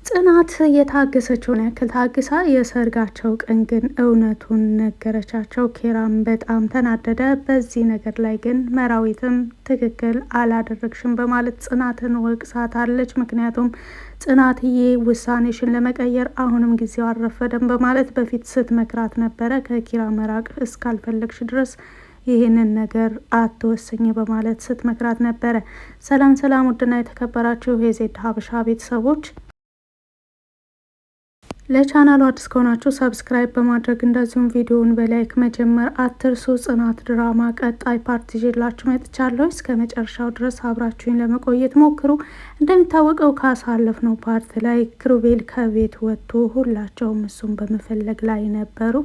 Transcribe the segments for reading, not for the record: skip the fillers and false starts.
ጽናት የታገሰችውን ያክል ታግሳ የሰርጋቸው ቀን ግን እውነቱን ነገረቻቸው። ኪራም በጣም ተናደደ። በዚህ ነገር ላይ ግን መራዊትም ትክክል አላደረግሽም በማለት ጽናትን ወቅሳታለች። ምክንያቱም ጽናትዬ ውሳኔሽን ለመቀየር አሁንም ጊዜው አልረፈደም በማለት በፊት ስትመክራት ነበረ። ከኪራ መራቅ እስካልፈለግሽ ድረስ ይህንን ነገር አትወስኝ በማለት ስትመክራት ነበረ። ሰላም ሰላም! ውድና የተከበራችሁ የዜድ ሀበሻ ቤተሰቦች ለቻናሉ አዲስ ከሆናችሁ ሰብስክራይብ በማድረግ እንደዚሁም ቪዲዮውን በላይክ መጀመር አትርሱ። ጽናት ድራማ ቀጣይ ፓርት ይዤላችሁ መጥቻለሁ። እስከ መጨረሻው ድረስ አብራችሁኝ ለመቆየት ሞክሩ። እንደሚታወቀው ካሳለፍነው ፓርት ላይ ክሩቤል ከቤት ወጥቶ ሁላቸውም እሱን በመፈለግ ላይ ነበሩ።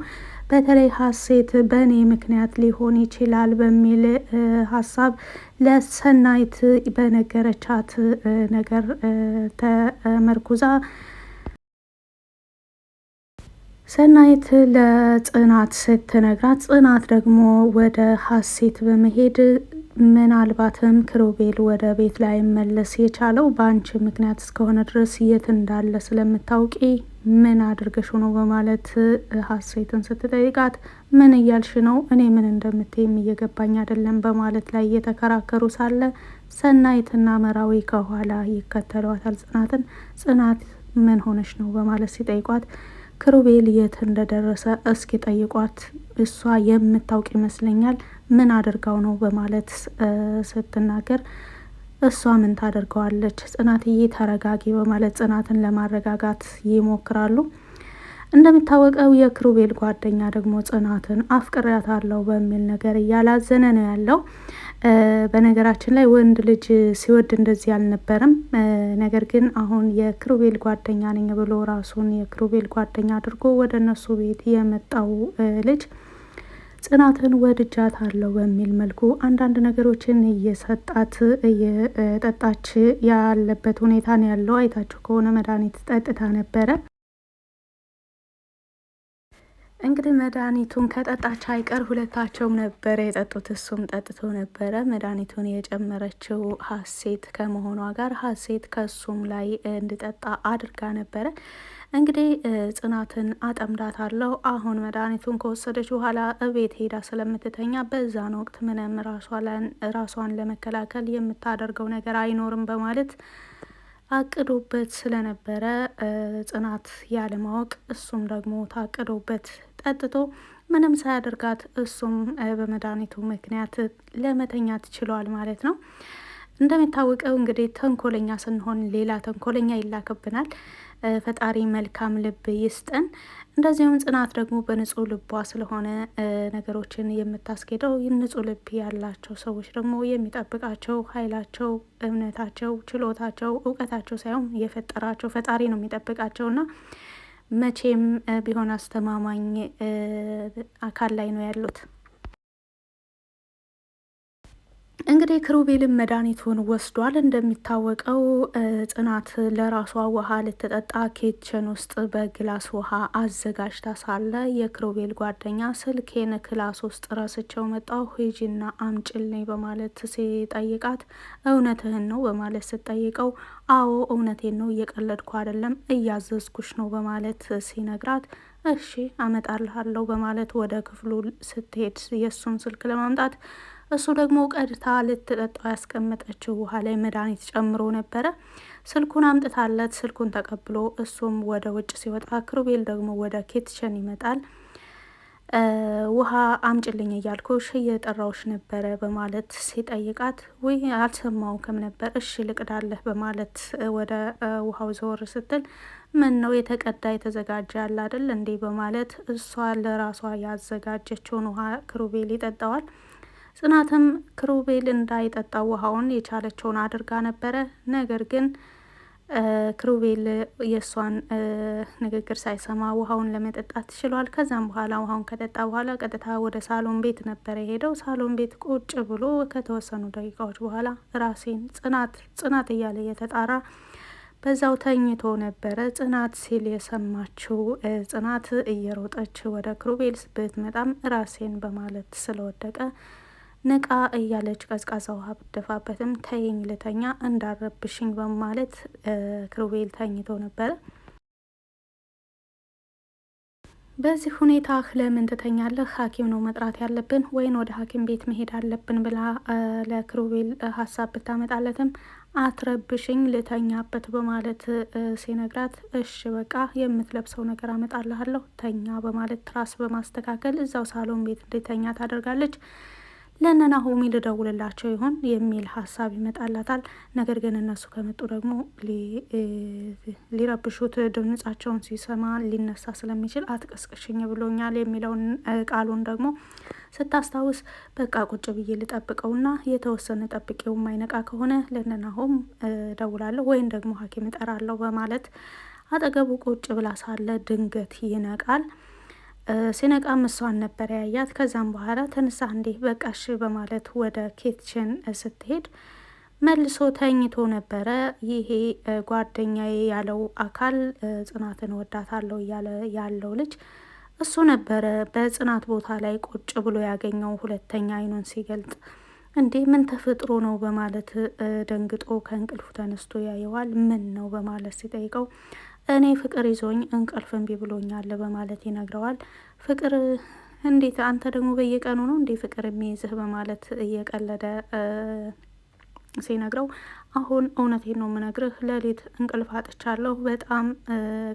በተለይ ሀሴት በእኔ ምክንያት ሊሆን ይችላል በሚል ሀሳብ ለሰናይት በነገረቻት ነገር ተመርኩዛ ሰናይት ለጽናት ስትነግራት ጽናት ደግሞ ወደ ሀሴት በመሄድ ምናልባትም ክሩቤል ወደ ቤት ላይ መለስ የቻለው በአንቺ ምክንያት እስከሆነ ድረስ የት እንዳለ ስለምታውቂ ምን አድርገሽ ነው በማለት ሀሴትን ስትጠይቃት ምን እያልሽ ነው? እኔ ምን እንደምትይም እየገባኝ አይደለም በማለት ላይ እየተከራከሩ ሳለ ሰናይትና መራዊ ከኋላ ይከተሏታል ጽናትን። ጽናት ምን ሆነሽ ነው በማለት ሲጠይቋት ክሩቤል የት እንደደረሰ እስኪ ጠይቋት፣ እሷ የምታውቅ ይመስለኛል፣ ምን አድርጋው ነው በማለት ስትናገር እሷ ምን ታደርገዋለች? ጽናትዬ ተረጋጊ በማለት ጽናትን ለማረጋጋት ይሞክራሉ። እንደሚታወቀው የክሩቤል ጓደኛ ደግሞ ጽናትን አፍቅሬያታለሁ በሚል ነገር እያላዘነ ነው ያለው። በነገራችን ላይ ወንድ ልጅ ሲወድ እንደዚህ አልነበረም። ነገር ግን አሁን የክሩቤል ጓደኛ ነኝ ብሎ ራሱን የክሩቤል ጓደኛ አድርጎ ወደ እነሱ ቤት የመጣው ልጅ ጽናትን ወድጃታለሁ በሚል መልኩ አንዳንድ ነገሮችን እየሰጣት እየጠጣች ያለበት ሁኔታ ነው ያለው። አይታችሁ ከሆነ መድኃኒት ጠጥታ ነበረ። እንግዲህ መድኃኒቱን ከጠጣች አይቀር ሁለታቸውም ነበረ የጠጡት። እሱም ጠጥቶ ነበረ። መድኃኒቱን የጨመረችው ሀሴት ከመሆኗ ጋር ሀሴት ከሱም ላይ እንዲጠጣ አድርጋ ነበረ። እንግዲህ ጽናትን አጠምዳታለሁ። አሁን መድኃኒቱን ከወሰደች በኋላ እቤት ሄዳ ስለምትተኛ በዛን ወቅት ምንም ራሷን ለመከላከል የምታደርገው ነገር አይኖርም በማለት አቅዶበት ስለነበረ ጽናት ያለማወቅ እሱም ደግሞ ታቅዶበት ጠጥቶ ምንም ሳያደርጋት እሱም በመድኃኒቱ ምክንያት ለመተኛት ችሏል ማለት ነው። እንደሚታወቀው እንግዲህ ተንኮለኛ ስንሆን ሌላ ተንኮለኛ ይላክብናል። ፈጣሪ መልካም ልብ ይስጠን። እንደዚሁም ጽናት ደግሞ በንጹህ ልቧ ስለሆነ ነገሮችን የምታስኬደው ንጹህ ልብ ያላቸው ሰዎች ደግሞ የሚጠብቃቸው ኃይላቸው፣ እምነታቸው፣ ችሎታቸው፣ እውቀታቸው ሳይሆን የፈጠራቸው ፈጣሪ ነው የሚጠብቃቸውና መቼም ቢሆን አስተማማኝ አካል ላይ ነው ያሉት። እንግዲህ ክሩቤልም መድኃኒቱን ወስዷል። እንደሚታወቀው ጽናት ለራሷ ውሃ ልትጠጣ ኪችን ውስጥ በግላስ ውሃ አዘጋጅታ ሳለ የክሩቤል ጓደኛ ስልኬን ክላስ ውስጥ ረስቸው መጣሁ ሂጂና አምጪልኝ በማለት ሲጠይቃት እውነትህን ነው በማለት ስትጠይቀው አዎ እውነቴን ነው እየቀለድኩ አይደለም እያዘዝኩሽ ነው በማለት ሲነግራት እሺ አመጣልሃለሁ በማለት ወደ ክፍሉ ስትሄድ የእሱን ስልክ ለማምጣት እሱ ደግሞ ቀድታ ልትጠጣው ያስቀመጠችው ውሃ ላይ መድኃኒት ጨምሮ ነበረ። ስልኩን አምጥታለት ስልኩን ተቀብሎ እሱም ወደ ውጭ ሲወጣ ክሩቤል ደግሞ ወደ ኪችን ይመጣል። ውሃ አምጭልኝ እያልኩሽ እየጠራውሽ ነበረ በማለት ሲጠይቃት ውይ አልሰማውክም ነበር፣ እሺ ልቅዳለህ በማለት ወደ ውሃው ዘወር ስትል ምን ነው የተቀዳ የተዘጋጀ ያለ አይደል እንዴ በማለት እሷ ለራሷ ያዘጋጀችውን ውሃ ክሩቤል ይጠጣዋል። ጽናትም ክሩቤል እንዳይጠጣው ውሃውን የቻለችውን አድርጋ ነበረ። ነገር ግን ክሩቤል የእሷን ንግግር ሳይሰማ ውሃውን ለመጠጣት ችሏል። ከዛም በኋላ ውሃውን ከጠጣ በኋላ ቀጥታ ወደ ሳሎን ቤት ነበረ የሄደው። ሳሎን ቤት ቁጭ ብሎ ከተወሰኑ ደቂቃዎች በኋላ ራሴን ጽናት እያለ እየተጣራ በዛው ተኝቶ ነበረ። ጽናት ሲል የሰማችው ጽናት እየሮጠች ወደ ክሩቤል ብትመጣም ራሴን በማለት ስለወደቀ ንቃ እያለች ቀዝቃዛ ውሃ ብደፋበትም ተይኝ ልተኛ እንዳረብሽኝ በማለት ክሩቤል ተኝቶ ነበረ። በዚህ ሁኔታ ለምን ትተኛለህ? ሐኪም ነው መጥራት ያለብን ወይን ወደ ሐኪም ቤት መሄድ አለብን ብላ ለክሩቤል ሀሳብ ብታመጣለትም አትረብሽኝ ልተኛበት በማለት ሲነግራት እሺ በቃ የምትለብሰው ነገር አመጣልሃለሁ ተኛ በማለት ትራስ በማስተካከል እዛው ሳሎን ቤት እንዲተኛ ታደርጋለች። ለእነ ናሆሚ ልደውልላቸው ይሆን የሚል ሀሳብ ይመጣላታል። ነገር ግን እነሱ ከመጡ ደግሞ ሊረብሹት ድምጻቸውን ሲሰማ ሊነሳ ስለሚችል አትቀስቅሽኝ ብሎኛል የሚለውን ቃሉን ደግሞ ስታስታውስ በቃ ቁጭ ብዬ ልጠብቀውና የተወሰነ ጠብቄው የማይነቃ ከሆነ ለእነ ናሆም ደውላለሁ ወይም ደግሞ ሐኪም እጠራለሁ በማለት አጠገቡ ቁጭ ብላ ሳለ ድንገት ይነቃል። ሲነቃም እሷን ነበር ያያት። ከዛም በኋላ ተነሳ እንዴ በቃሽ በማለት ወደ ኪችን ስትሄድ መልሶ ተኝቶ ነበረ። ይሄ ጓደኛዬ ያለው አካል ጽናትን ወዳታለሁ እያለ ያለው ልጅ እሱ ነበረ በጽናት ቦታ ላይ ቁጭ ብሎ ያገኘው። ሁለተኛ አይኑን ሲገልጥ እንዴ ምን ተፈጥሮ ነው በማለት ደንግጦ ከእንቅልፉ ተነስቶ ያየዋል። ምን ነው በማለት ሲጠይቀው እኔ ፍቅር ይዞኝ እንቅልፍ እምቢ ብሎኛል በማለት ይነግረዋል። ፍቅር እንዴት አንተ ደግሞ በየቀኑ ነው እንዴ ፍቅር የሚይዝህ በማለት እየቀለደ ሲነግረው አሁን እውነቴን ነው የምነግርህ ሌሊት እንቅልፍ አጥቻለሁ በጣም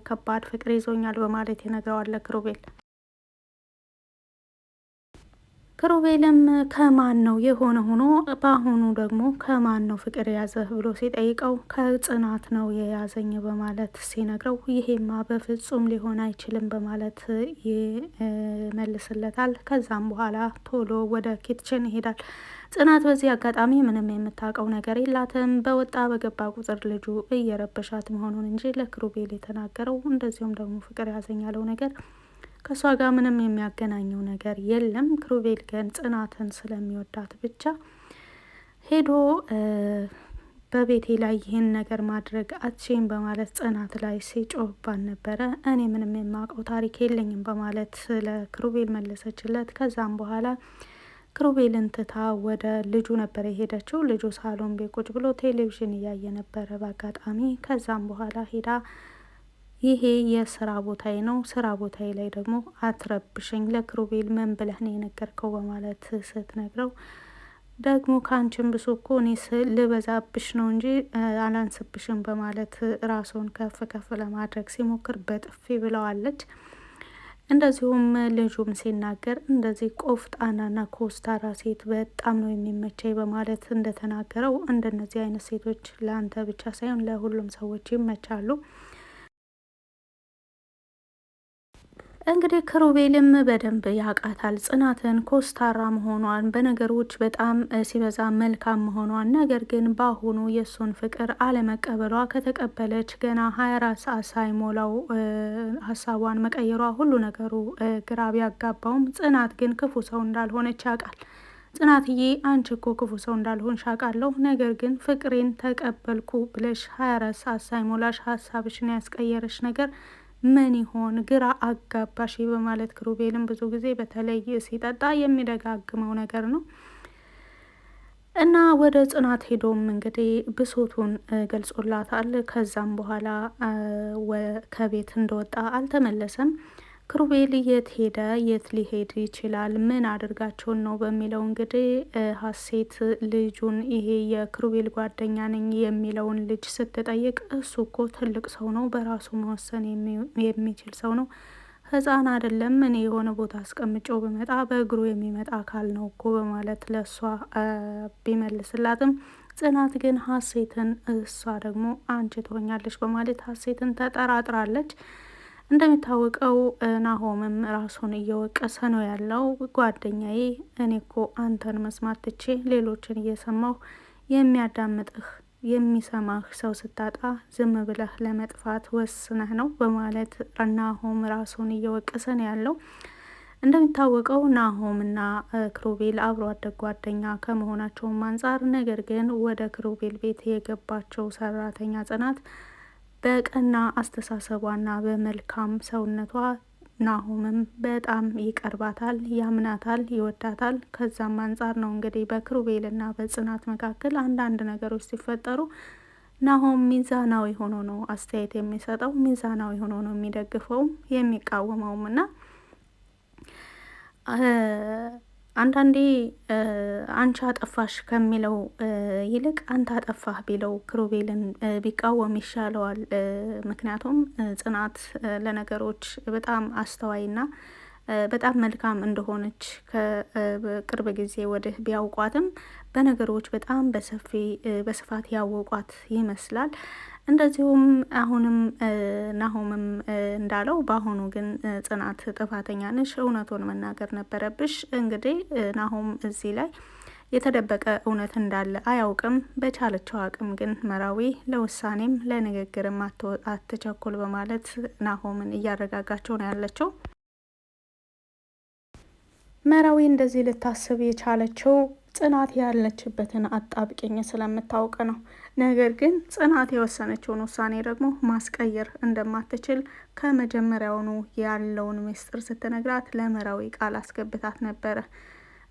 ከባድ ፍቅር ይዞኛል በማለት ይነግረዋል ለክሩቤል። ክሩቤልም ከማን ነው የሆነ ሆኖ በአሁኑ ደግሞ ከማን ነው ፍቅር የያዘህ ብሎ ሲጠይቀው ከጽናት ነው የያዘኝ በማለት ሲነግረው ይሄማ በፍጹም ሊሆን አይችልም በማለት ይመልስለታል። ከዛም በኋላ ቶሎ ወደ ኪችን ይሄዳል። ጽናት በዚህ አጋጣሚ ምንም የምታውቀው ነገር የላትም። በወጣ በገባ ቁጥር ልጁ እየረበሻት መሆኑን እንጂ ለክሩቤል የተናገረው እንደዚሁም ደግሞ ፍቅር ያዘኝ ያለው ነገር ከእሷ ጋር ምንም የሚያገናኘው ነገር የለም። ክሩቤል ግን ጽናትን ስለሚወዳት ብቻ ሄዶ በቤቴ ላይ ይህን ነገር ማድረግ አትችይም በማለት ጽናት ላይ ሲጮህባን ነበረ። እኔ ምንም የማውቀው ታሪክ የለኝም በማለት ለክሩቤል መለሰችለት። ከዛም በኋላ ክሩቤልን ትታ ወደ ልጁ ነበረ የሄደችው። ልጁ ሳሎን ቤት ቁጭ ብሎ ቴሌቪዥን እያየ ነበረ በአጋጣሚ። ከዛም በኋላ ሄዳ ይሄ የስራ ቦታዬ ነው፣ ስራ ቦታዬ ላይ ደግሞ አትረብሽኝ፣ ለክሩቤል ምን ብለህ ነው የነገርከው በማለት ስትነግረው ደግሞ ከአንቺን ብሶ እኮ እኔ ልበዛብሽ ነው እንጂ አላንስብሽም በማለት ራሱን ከፍ ከፍ ለማድረግ ሲሞክር በጥፊ ብለዋለች። እንደዚሁም ልጁም ሲናገር እንደዚህ ቆፍጣናና ኮስታራ ሴት በጣም ነው የሚመቸኝ በማለት እንደተናገረው እንደነዚህ አይነት ሴቶች ለአንተ ብቻ ሳይሆን ለሁሉም ሰዎች ይመቻሉ። እንግዲህ ክሩቤልም በደንብ ያውቃታል ጽናትን ኮስታራ መሆኗን፣ በነገሮች በጣም ሲበዛ መልካም መሆኗን። ነገር ግን በአሁኑ የእሱን ፍቅር አለመቀበሏ ከተቀበለች ገና 24 ሰዓት ሳይሞላው ሀሳቧን መቀየሯ ሁሉ ነገሩ ግራ ቢያጋባውም ጽናት ግን ክፉ ሰው እንዳልሆነች ያውቃል። ጽናትዬ አንቺ እኮ ክፉ ሰው እንዳልሆንሽ አውቃለሁ፣ ነገር ግን ፍቅሬን ተቀበልኩ ብለሽ 24 ሰዓት ሳይሞላሽ ሀሳብሽን ያስቀየረሽ ነገር ምን ይሆን ግራ አጋባሽ በማለት ክሩቤልም ብዙ ጊዜ በተለይ ሲጠጣ የሚደጋግመው ነገር ነው እና ወደ ጽናት ሄዶም እንግዲህ ብሶቱን ገልጾላታል። ከዛም በኋላ ከቤት እንደወጣ አልተመለሰም። ክሩቤል የት ሄደ? የት ሊሄድ ይችላል? ምን አድርጋቸውን ነው በሚለው እንግዲህ ሀሴት ልጁን ይሄ የክሩቤል ጓደኛ ነኝ የሚለውን ልጅ ስትጠይቅ እሱ እኮ ትልቅ ሰው ነው፣ በራሱ መወሰን የሚችል ሰው ነው፣ ሕፃን አይደለም። እኔ የሆነ ቦታ አስቀምጨው ብመጣ በእግሩ የሚመጣ አካል ነው እኮ በማለት ለእሷ ቢመልስላትም ጽናት ግን ሀሴትን እሷ ደግሞ አንቺ ትሆኛለች በማለት ሀሴትን ተጠራጥራለች። እንደሚታወቀው ናሆምም ራሱን እየወቀሰ ነው ያለው። ጓደኛዬ እኔ እኮ አንተን መስማት ትቼ ሌሎችን እየሰማሁ የሚያዳምጥህ የሚሰማህ ሰው ስታጣ ዝም ብለህ ለመጥፋት ወስነህ ነው በማለት ናሆም ራሱን እየወቀሰ ነው ያለው። እንደሚታወቀው ናሆምና ክሩቤል አብሮ አደግ ጓደኛ ከመሆናቸውም አንጻር ነገር ግን ወደ ክሩቤል ቤት የገባቸው ሰራተኛ ጽናት በቀና አስተሳሰቧና በመልካም ሰውነቷ ናሆምም በጣም ይቀርባታል፣ ያምናታል፣ ይወዳታል። ከዛም አንጻር ነው እንግዲህ በኪሩቤልና በጽናት መካከል አንዳንድ ነገሮች ሲፈጠሩ ናሆም ሚዛናዊ ሆኖ ነው አስተያየት የሚሰጠው፣ ሚዛናዊ ሆኖ ነው የሚደግፈውም የሚቃወመውም እና አንዳንዴ አንቺ አጠፋሽ ከሚለው ይልቅ አንተ አጠፋህ ቢለው ኪሩቤልን ቢቃወም ይሻለዋል። ምክንያቱም ጽናት ለነገሮች በጣም አስተዋይና በጣም መልካም እንደሆነች ከቅርብ ጊዜ ወዲህ ቢያውቋትም በነገሮች በጣም በስፋት ያወቋት ይመስላል። እንደዚሁም አሁንም ናሆምም እንዳለው በአሁኑ ግን ጽናት ጥፋተኛ ነሽ፣ እውነቱን መናገር ነበረብሽ። እንግዲህ ናሆም እዚህ ላይ የተደበቀ እውነት እንዳለ አያውቅም። በቻለችው አቅም ግን መራዊ ለውሳኔም ለንግግርም አትቸኩል በማለት ናሆምን እያረጋጋቸው ነው ያለችው። መራዊ እንደዚህ ልታስብ የቻለችው ጽናት ያለችበትን አጣብቂኝ ስለምታውቅ ነው። ነገር ግን ጽናት የወሰነችውን ውሳኔ ደግሞ ማስቀየር እንደማትችል ከመጀመሪያውኑ ያለውን ምስጢር ስትነግራት ለመራዊ ቃል አስገብታት ነበረ።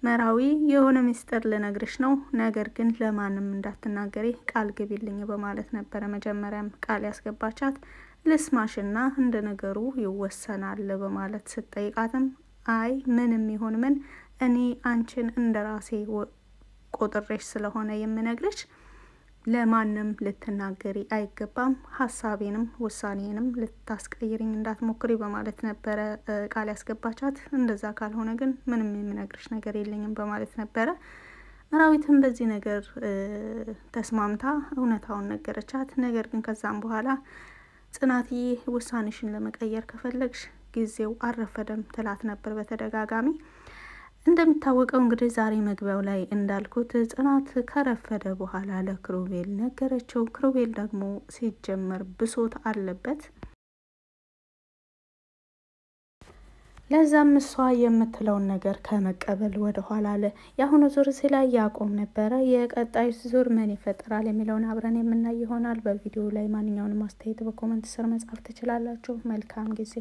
መራዊ የሆነ ምስጢር ልነግርሽ ነው፣ ነገር ግን ለማንም እንዳትናገሪ ቃል ግቢልኝ በማለት ነበረ መጀመሪያም ቃል ያስገባቻት። ልስማሽና እንደ ነገሩ ይወሰናል በማለት ስትጠይቃትም አይ ምንም ይሁን ምን እኔ አንቺን እንደ ራሴ ቆጥሬሽ ስለሆነ የምነግርሽ ለማንም ልትናገሪ አይገባም፣ ሀሳቤንም ውሳኔንም ልታስቀይርኝ እንዳትሞክሪ በማለት ነበረ ቃል ያስገባቻት። እንደዛ ካልሆነ ግን ምንም የምነግርሽ ነገር የለኝም በማለት ነበረ። መራዊትም በዚህ ነገር ተስማምታ እውነታውን ነገረቻት። ነገር ግን ከዛም በኋላ ጽናትዬ ውሳኔሽን ለመቀየር ከፈለግሽ ጊዜው አልረፈደም ትላት ነበር በተደጋጋሚ። እንደሚታወቀው እንግዲህ ዛሬ መግቢያው ላይ እንዳልኩት ጽናት ከረፈደ በኋላ ለኪሩቤል ነገረችው። ኪሩቤል ደግሞ ሲጀመር ብሶት አለበት። ለዛም እሷ የምትለውን ነገር ከመቀበል ወደ ኋላ አለ። የአሁኑ ዙር እዚህ ላይ ያቆም ነበረ። የቀጣይ ዙር ምን ይፈጠራል የሚለውን አብረን የምናይ ይሆናል። በቪዲዮ ላይ ማንኛውንም አስተያየት በኮመንት ስር መጻፍ ትችላላችሁ። መልካም ጊዜ